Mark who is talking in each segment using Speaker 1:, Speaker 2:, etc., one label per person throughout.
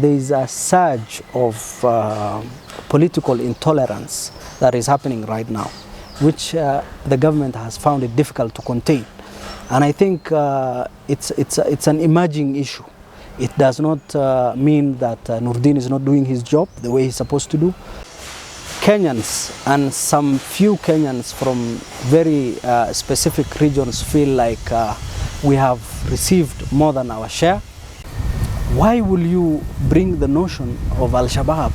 Speaker 1: there is a surge of political intolerance that is happening right now, which the government has found it difficult to contain. And I think it's an emerging issue. It does not mean that Noordin is not doing his job the way he's supposed to do. Kenyans and some few Kenyans from very specific regions feel like we have received more than our share. Why will you bring the notion of Al-Shabaab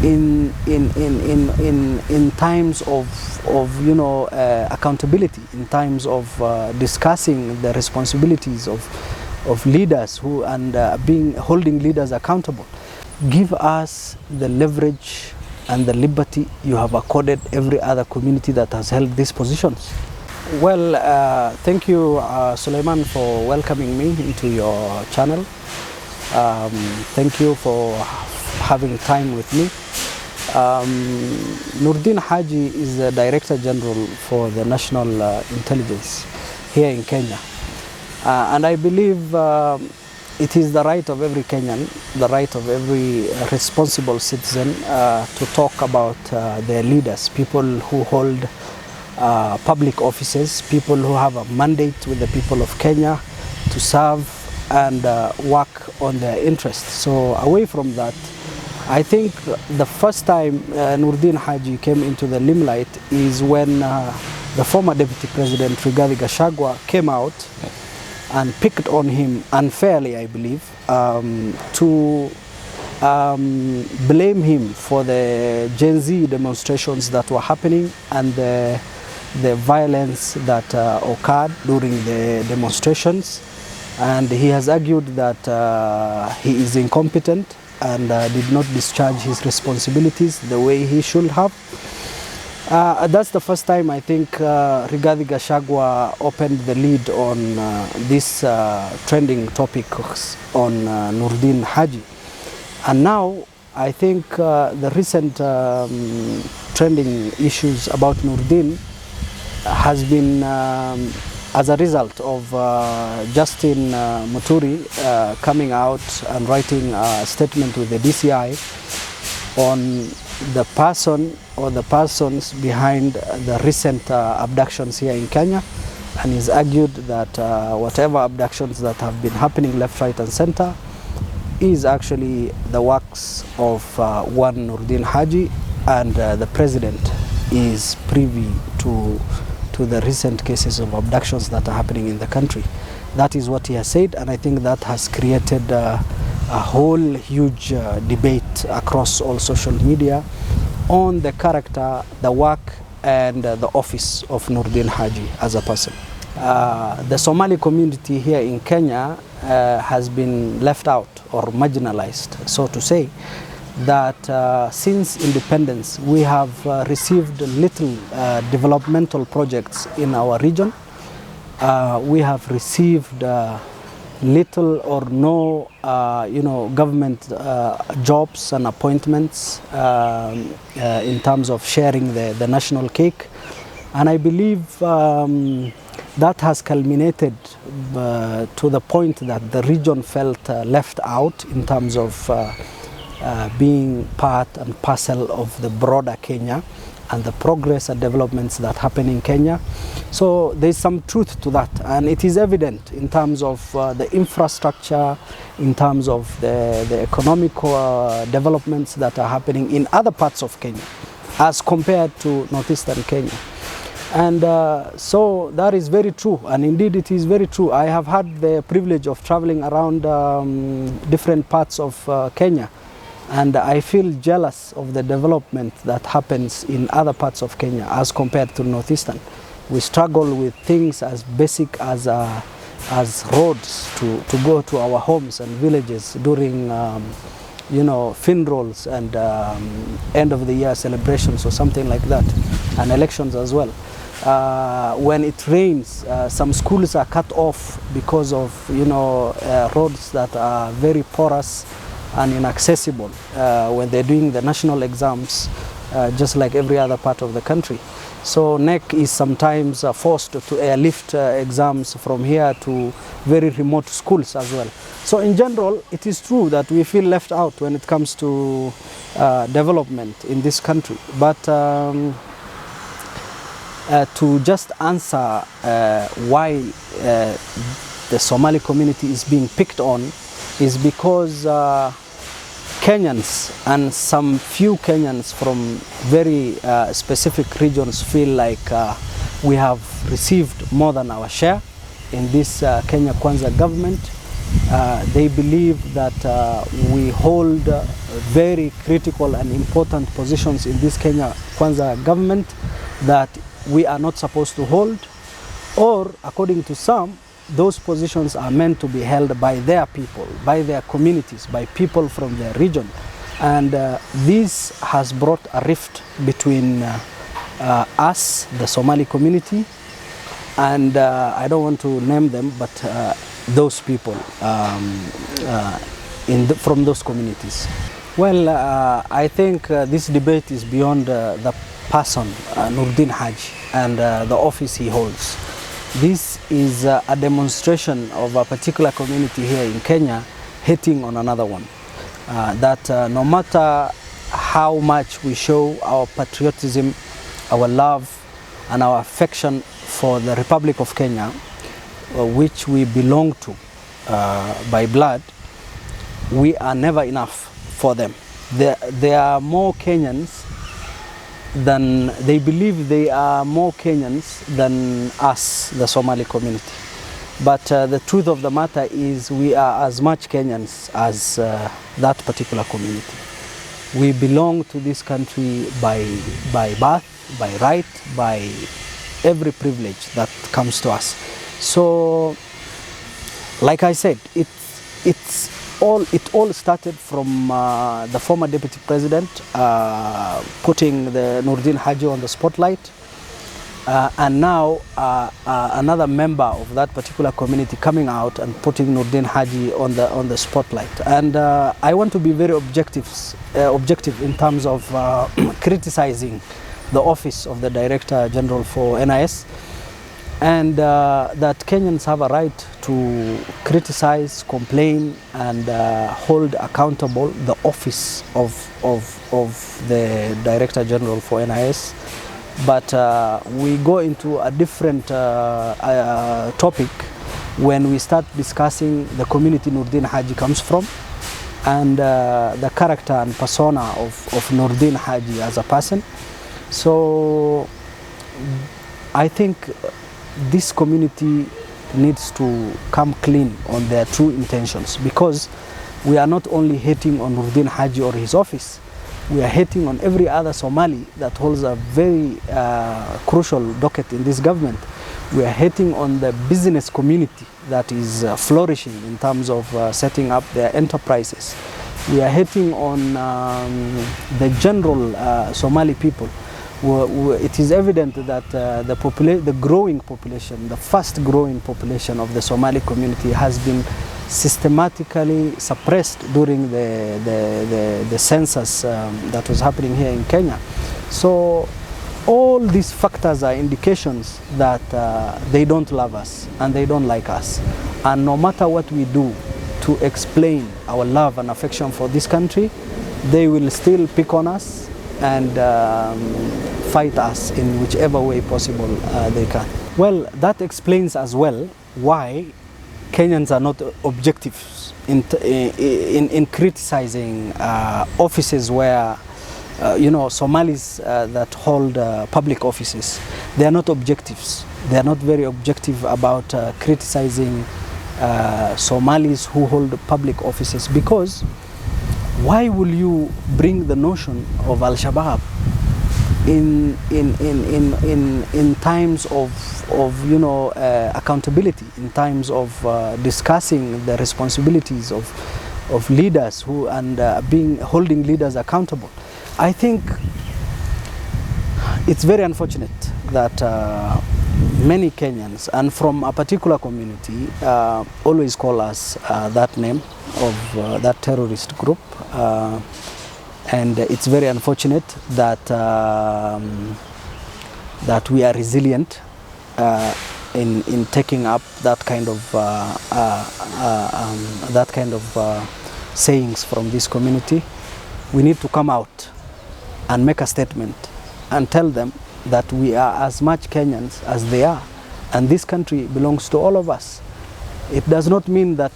Speaker 1: in times of accountability, in times of discussing the responsibilities of leaders holding leaders accountable? Give us the leverage and the liberty you have accorded every other community that has held these positions. Well, thank you, Suleiman, for welcoming me into your channel. Thank you for having time with me. Noordin Haji is the Director General for the National Intelligence here in Kenya. And I believe it is the right of every Kenyan, the right of every responsible citizen to talk about their leaders, people who hold public offices, people who have a mandate with the people of Kenya to serve and work on their interests. So away from that, I think the first time Noordin Haji came into the limelight is when the former Deputy President Gachagua came out and picked on him unfairly, I believe, to blame him for the Gen Z demonstrations that were happening and the violence that occurred during the demonstrations. And he has argued that he is incompetent and did not discharge his responsibilities the way he should have. That's the first time I think Rigathi Gachagua opened the lead on this trending topics on Noordin Haji. And now I think the recent trending issues about Noordin has been as a result of Gachagua and Muturi coming out and writing a statement with the DCI on the person or the persons behind the recent abductions here in Kenya, and he's argued that whatever abductions that have been happening left, right and center is actually the works of one Noordin Haji, and the president is privy to the recent cases of abductions that are happening in the country. That is what he has said, and I think that has created a whole huge debate across all social media on the character, the work and the office of Noordin Haji as a person. The Somali community here in Kenya has been left out or marginalized, so to say, that since independence we have received little developmental projects in our region. We have received little or no government jobs and appointments in terms of sharing the national cake, and I believe that has culminated to the point that the region felt left out in terms of being part and parcel of the broader Kenya and the progress and developments that happen in Kenya. So there's some truth to that, and it is evident in terms of the infrastructure, in terms of the economic developments that are happening in other parts of Kenya as compared to northeastern Kenya. And so that is very true, and indeed it is very true. I have had the privilege of traveling around different parts of Kenya, and I feel jealous of the development that happens in other parts of Kenya as compared to northeastern. We struggle with things as basic as roads to go to our homes and villages during funerals and end of the year celebrations or something like that, and elections as well. When it rains, some schools are cut off because of roads that are very porous and inaccessible when they're doing the national exams just like every other part of the country. So NEC is sometimes forced to airlift exams from here to very remote schools as well. So in general, it is true that we feel left out when it comes to development in this country. But to just answer why the Somali community is being picked on is because Kenyans and some few Kenyans from very specific regions feel like we have received more than our share in this Kenya Kwanza government. They believe that we hold very critical and important positions in this Kenya Kwanza government that we are not supposed to hold, or according to some, those positions are meant to be held by their people, by their communities, by people from their region. And this has brought a rift between us, the Somali community, and I don't want to name them, but those people from those communities. Well, I think this debate is beyond the person, Noordin Haji, and the office he holds. This is a demonstration of a particular community here in Kenya hating on another one. That no matter how much we show our patriotism, our love, and our affection for the Republic of Kenya, which we belong to by blood, we are never enough for them. There are more Kenyans than they believe they are more Kenyans than us, the Somali community. But the truth of the matter is we are as much Kenyans as that particular community. We belong to this country by birth, by right, by every privilege that comes to us. So, like I said, it all started from the former deputy president putting the Noordin Haji on the spotlight, and now another member of that particular community coming out and putting Noordin Haji on the spotlight. And I want to be very objective in terms of criticizing the office of the Director General for NIS, and that Kenyans have a right to criticize, complain, and hold accountable the office of the Director General for NIS. But we go into a different topic when we start discussing the community Noordin Haji comes from, and the character and persona of Noordin Haji as a person. So I think this community needs to come clean on their true intentions, because we are not only hating on Noordin Haji or his office, we are hating on every other Somali that holds a very crucial docket in this government. We are hating on the business community that is flourishing in terms of setting up their enterprises. We are hating on the general Somali people. It is evident that the growing population, the fast growing population of the Somali community has been systematically suppressed during the census that was happening here in Kenya. So all these factors are indications that they don't love us and they don't like us. And no matter what we do to explain our love and affection for this country, they will still pick on us and fight us in whichever way possible they can. Well, that explains as well why Kenyans are not objective in criticizing offices where Somalis that hold public offices. They are not objectives. They are not very objective about criticizing Somalis who hold public offices, because why will you bring the notion of Al-Shabaab in times of accountability, in times of discussing the responsibilities of leaders and holding leaders accountable? I think it's very unfortunate that many Kenyans, and from a particular community, always call us that name of that terrorist group. And it's very unfortunate that that we are resilient in taking up that kind of sayings from this community. We need to come out and make a statement and tell them that we are as much Kenyans as they are, and this country belongs to all of us. It does not mean that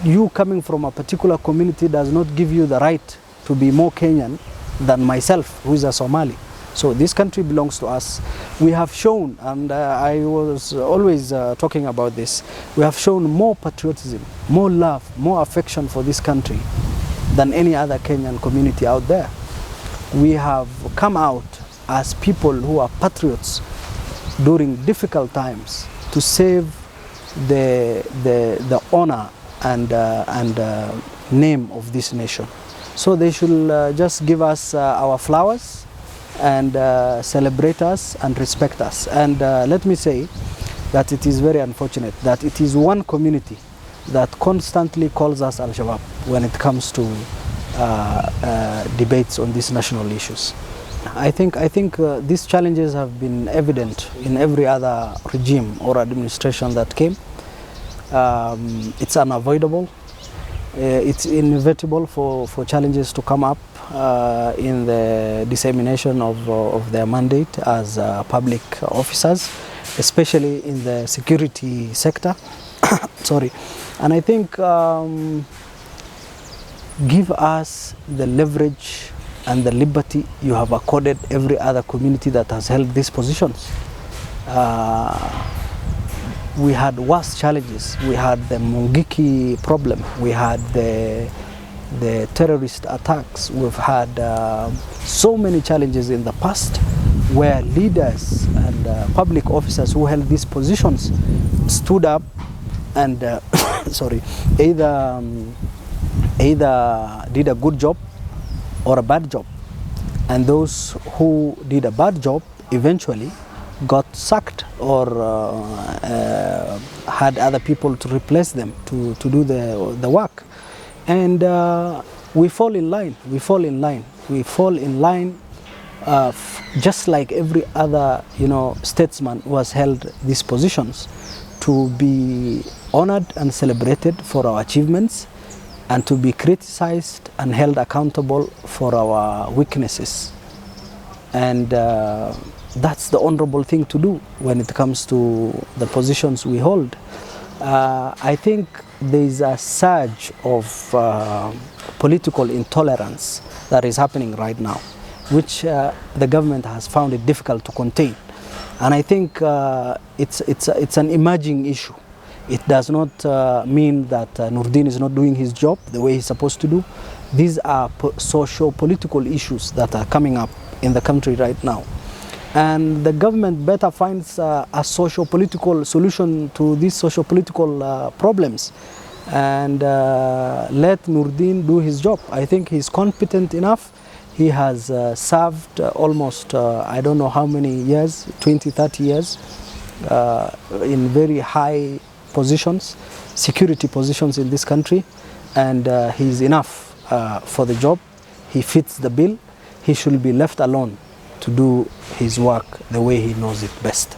Speaker 1: you coming from a particular community does not give you the right to be more Kenyan than myself, who is a Somali. So this country belongs to us. We have shown, and I was always talking about this, we have shown more patriotism, more love, more affection for this country than any other Kenyan community out there. We have come out as people who are patriots during difficult times to save the honor and name of this nation. So they should just give us our flowers and celebrate us and respect us. And let me say that it is very unfortunate that it is one community that constantly calls us Al-Shabaab when it comes to debates on these national issues. I think these challenges have been evident in every other regime or administration that came. It's unavoidable. It's inevitable for challenges to come up in the dissemination of their mandate as public officers, especially in the security sector. Sorry. And I think give us the leverage and the liberty you have accorded every other community that has held these positions. We had worse challenges. We had the Mungiki problem. We had the terrorist attacks. We've had so many challenges in the past where leaders and public officers who held these positions stood up and sorry, either did a good job or a bad job. And those who did a bad job eventually got sacked or had other people to replace them to do the work. And we fall in line, just like every other statesman who has held these positions, to be honored and celebrated for our achievements and to be criticized and held accountable for our weaknesses. And that's the honorable thing to do when it comes to the positions we hold. I think there is a surge of political intolerance that is happening right now, which the government has found it difficult to contain. And I think it's an emerging issue. It does not mean that Noordin is not doing his job the way he's supposed to do. These are socio-political issues that are coming up in the country right now. And the government better finds a socio-political solution to these socio-political problems and let Noordin do his job. I think he's competent enough. He has served almost, I don't know how many years, 20, 30 years, in very high positions, security positions in this country, and he's enough for the job. He fits the bill. He should be left alone to do his work the way he knows it best.